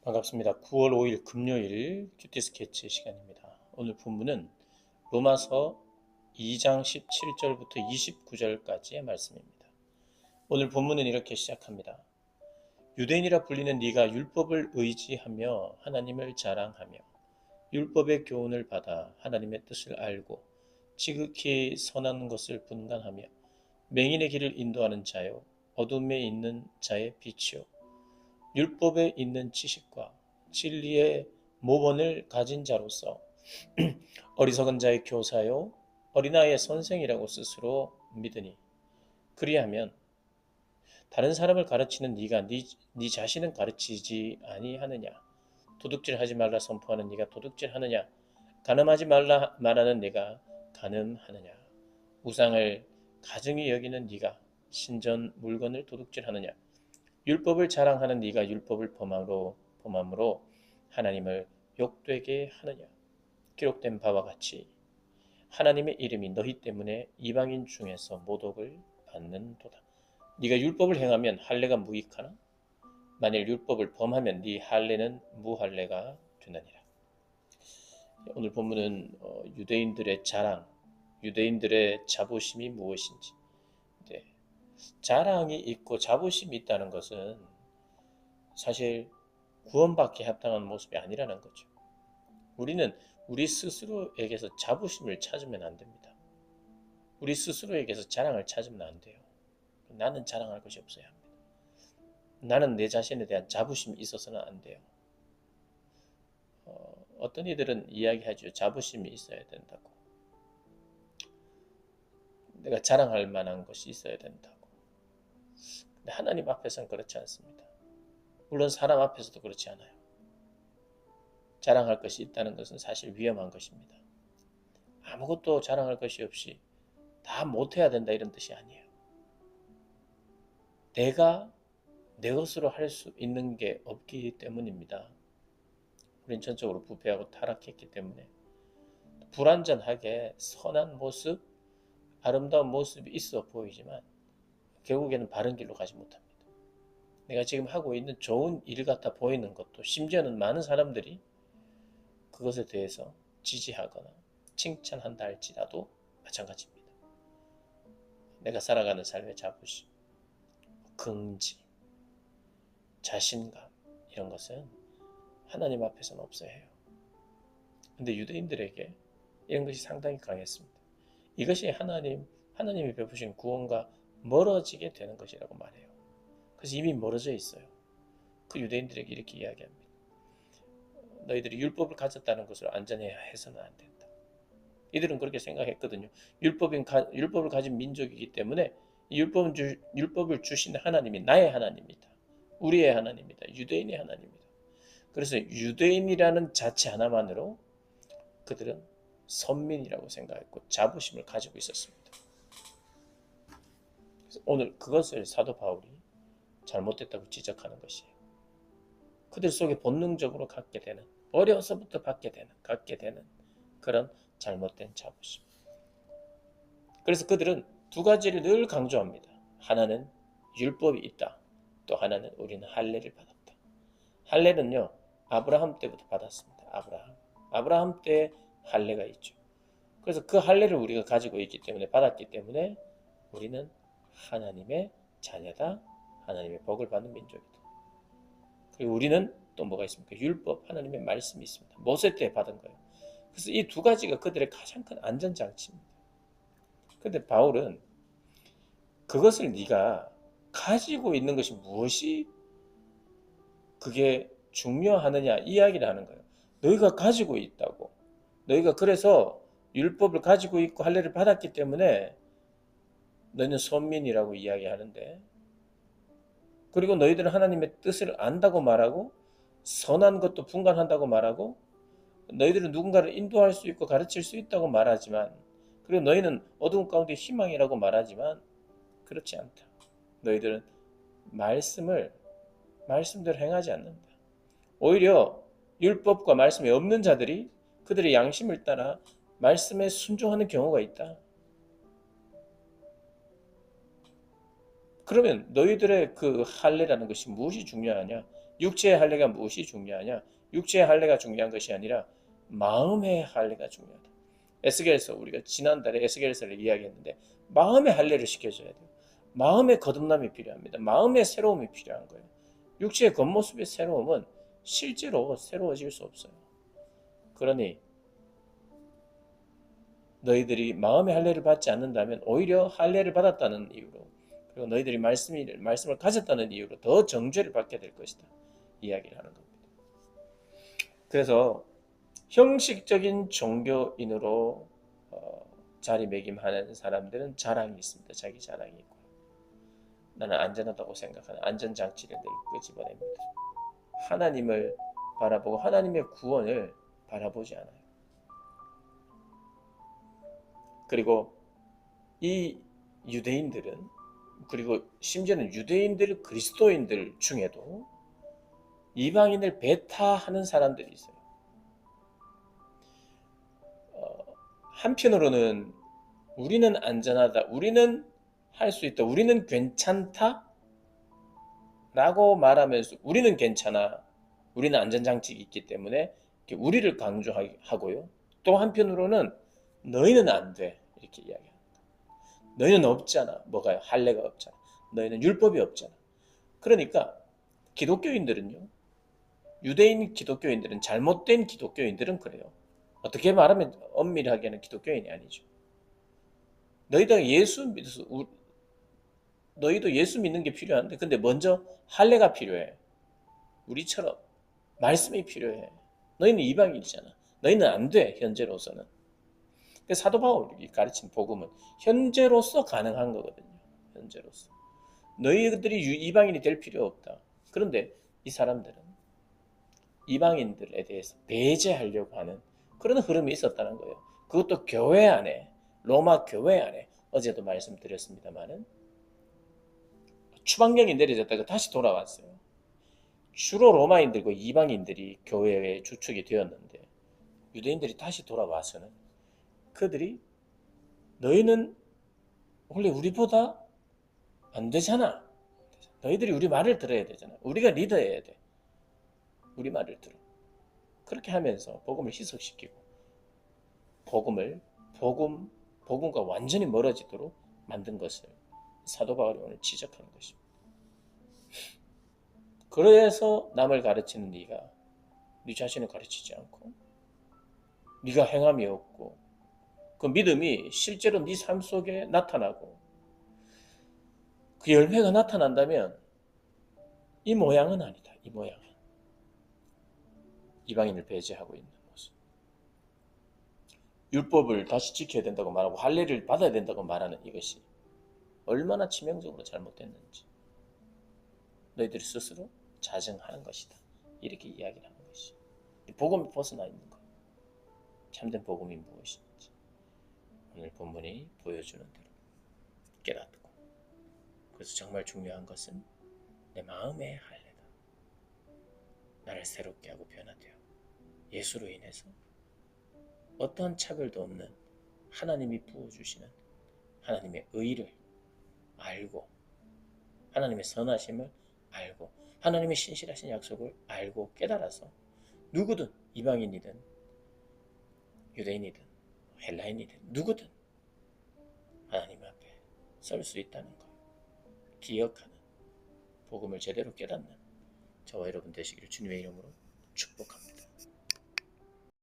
반갑습니다. 9월 5일 금요일 큐티 스케치 시간입니다. 오늘 본문은 로마서 2장 17절부터 29절까지의 말씀입니다. 오늘 본문은 이렇게 시작합니다. 유대인이라 불리는 네가 율법을 의지하며 하나님을 자랑하며 율법의 교훈을 받아 하나님의 뜻을 알고 지극히 선한 것을 분간하며 맹인의 길을 인도하는 자요 어둠에 있는 자의 빛이요 율법에 있는 지식과 진리의 모본을 가진 자로서 어리석은 자의 교사요 어린아이의 선생이라고 스스로 믿으니 그리하면 다른 사람을 가르치는 네가 네 자신은 가르치지 아니하느냐 도둑질하지 말라 선포하는 네가 도둑질하느냐 간음하지 말라 말하는 네가 간음하느냐 우상을 가증히 여기는 네가 신전 물건을 도둑질하느냐 율법을 자랑하는 네가 율법을 범함으로 하나님을 욕되게 하느냐 기록된 바와 같이 하나님의 이름이 너희 때문에 이방인 중에서 모독을 받는도다. 네가 율법을 행하면 할례가 무익하나 만일 율법을 범하면 네 할례는 무할례가 되느니라. 오늘 본문은 유대인들의 자랑, 유대인들의 자부심이 무엇인지, 네, 자랑이 있고 자부심이 있다는 것은 사실 구원받기에 합당한 모습이 아니라는 거죠. 우리는 우리 스스로에게서 자부심을 찾으면 안 됩니다. 우리 스스로에게서 자랑을 찾으면 안 돼요. 나는 자랑할 것이 없어야 합니다. 나는 내 자신에 대한 자부심이 있어서는 안 돼요. 어떤 이들은 이야기하죠. 자부심이 있어야 된다고. 내가 자랑할 만한 것이 있어야 된다고. 근데 하나님 앞에서는 그렇지 않습니다. 물론 사람 앞에서도 그렇지 않아요. 자랑할 것이 있다는 것은 사실 위험한 것입니다. 아무것도 자랑할 것이 없이 다 못해야 된다 이런 뜻이 아니에요. 내가 내 것으로 할 수 있는 게 없기 때문입니다. 우린 전적으로 부패하고 타락했기 때문에 불완전하게 선한 모습, 아름다운 모습이 있어 보이지만 결국에는 바른 길로 가지 못합니다. 내가 지금 하고 있는 좋은 일 같아 보이는 것도 심지어는 많은 사람들이 그것에 대해서 지지하거나 칭찬한다 할지라도 마찬가지입니다. 내가 살아가는 삶의 자부심, 긍지, 자신감 이런 것은 하나님 앞에서는 없어야 해요. 근데 유대인들에게 이런 것이 상당히 강했습니다. 이것이 하나님이 베푸신 구원과 멀어지게 되는 것이라고 말해요. 그래서 이미 멀어져 있어요. 그 유대인들에게 이렇게 이야기합니다. 너희들이 율법을 가졌다는 것을 안전해야 해서는 안 된다. 이들은 그렇게 생각했거든요. 율법을 가진 민족이기 때문에 율법을 주신 하나님이 나의 하나님이다. 우리의 하나님이다. 유대인의 하나님이다. 그래서 유대인이라는 자체 하나만으로 그들은 선민이라고 생각했고 자부심을 가지고 있었습니다. 그래서 오늘 그것을 사도 바울이 잘못됐다고 지적하는 것이에요. 그들 속에 본능적으로 갖게 되는, 어려서부터 갖게 되는 그런 잘못된 자부심. 그래서 그들은 두 가지를 늘 강조합니다. 하나는 율법이 있다. 또 하나는 우리는 할례를 받았다. 할례는요, 아브라함 때부터 받았습니다. 아브라함 때 할례가 있죠. 그래서 그 할례를 우리가 가지고 있기 때문에 받았기 때문에 우리는 하나님의 자녀다. 하나님의 복을 받는 민족이다. 그리고 우리는 또 뭐가 있습니까? 율법, 하나님의 말씀이 있습니다. 모세 때 받은 거예요. 그래서 이 두 가지가 그들의 가장 큰 안전장치입니다. 그런데 바울은 그것을 네가 가지고 있는 것이 무엇이 그게 중요하느냐 이야기를 하는 거예요. 너희가 가지고 있다고. 너희가 그래서 율법을 가지고 있고 할례를 받았기 때문에 너희는 선민이라고 이야기하는데 그리고 너희들은 하나님의 뜻을 안다고 말하고 선한 것도 분간한다고 말하고 너희들은 누군가를 인도할 수 있고 가르칠 수 있다고 말하지만 그리고 너희는 어두운 가운데 희망이라고 말하지만 그렇지 않다. 너희들은 말씀대로 행하지 않는다. 오히려 율법과 말씀이 없는 자들이 그들의 양심을 따라 말씀에 순종하는 경우가 있다. 그러면 너희들의 그 할례라는 것이 무엇이 중요하냐? 육체의 할례가 무엇이 중요하냐? 육체의 할례가 중요한 것이 아니라 마음의 할례가 중요하다. 에스겔서 우리가 지난달에 에스겔서를 이야기했는데 마음의 할례를 시켜줘야 돼요. 마음의 거듭남이 필요합니다. 마음의 새로움이 필요한 거예요. 육체의 겉모습의 새로움은 실제로 새로워질 수 없어요. 그러니 너희들이 마음의 할례를 받지 않는다면 오히려 할례를 받았다는 이유로 그리고 너희들이 말씀을 가졌다는 이유로 더 정죄를 받게 될 것이다. 이야기를 하는 겁니다. 그래서 형식적인 종교인으로 자리매김하는 사람들은 자랑이 있습니다. 자기 자랑이 있고 나는 안전하다고 생각하는 안전장치를 늘 끄집어냅니다. 하나님을 바라보고 하나님의 구원을 바라보지 않아요. 그리고 이 유대인들은 그리고 심지어는 유대인들 그리스도인들 중에도 이방인을 배타하는 사람들이 있어요. 한편으로는 우리는 안전하다, 우리는 할 수 있다, 우리는 괜찮다 라고 말하면서 우리는 괜찮아, 우리는 안전장치가 있기 때문에 우리를 강조하고요. 또 한편으로는 너희는 안 돼 이렇게 이야기합니다. 너희는 없잖아. 뭐가요? 할례가 없잖아. 너희는 율법이 없잖아. 그러니까 기독교인들은요, 유대인 기독교인들은 잘못된 기독교인들은 그래요. 어떻게 말하면 엄밀하게는 기독교인이 아니죠. 너희도 예수 믿는 게 필요한데 근데 먼저 할례가 필요해. 우리처럼 말씀이 필요해. 너희는 이방인이잖아. 너희는 안 돼. 현재로서는. 사도 바울이 가르친 복음은 현재로서 가능한 거거든요. 현재로서. 너희들이 이방인이 될 필요 없다. 그런데 이 사람들은 이방인들에 대해서 배제하려고 하는 그런 흐름이 있었다는 거예요. 그것도 교회 안에, 로마 교회 안에, 어제도 말씀드렸습니다만은 추방령이 내려졌다가 다시 돌아왔어요. 주로 로마인들과 이방인들이 교회의 주축이 되었는데 유대인들이 다시 돌아와서는 그들이 너희는 원래 우리보다 안 되잖아. 너희들이 우리 말을 들어야 되잖아. 우리가 리더해야 돼. 우리 말을 들어. 그렇게 하면서 복음을 희석시키고 복음과 완전히 멀어지도록 만든 것을 사도 바울이 오늘 지적하는 것입니다. 그래서 남을 가르치는 네가 네 자신을 가르치지 않고 네가 행함이 없고 그 믿음이 실제로 네 삶 속에 나타나고 그 열매가 나타난다면 이 모양은 아니다. 이 모양은 이방인을 배제하고 있는 모습. 율법을 다시 지켜야 된다고 말하고 할례를 받아야 된다고 말하는 이것이 얼마나 치명적으로 잘못됐는지 너희들이 스스로 자정하는 것이다. 이렇게 이야기를 하는 것이 복음이 벗어나 있는 것. 참된 복음이 무엇인지 오늘 본문이 보여주는 대로 깨닫고 그래서 정말 중요한 것은 내 마음의 할례다. 나를 새롭게 하고 변화되어 예수로 인해서 어떠한 차별도 없는 하나님이 부어주시는 하나님의 의를 알고 하나님의 선하심을 알고 하나님의 신실하신 약속을 알고 깨달아서 누구든 이방인이든 유대인이든 헬라인이든 누구든 하나님 앞에 설 수 있다는 것 기억하는 복음을 제대로 깨닫는 저와 여러분 되시기를 주님의 이름으로 축복합니다.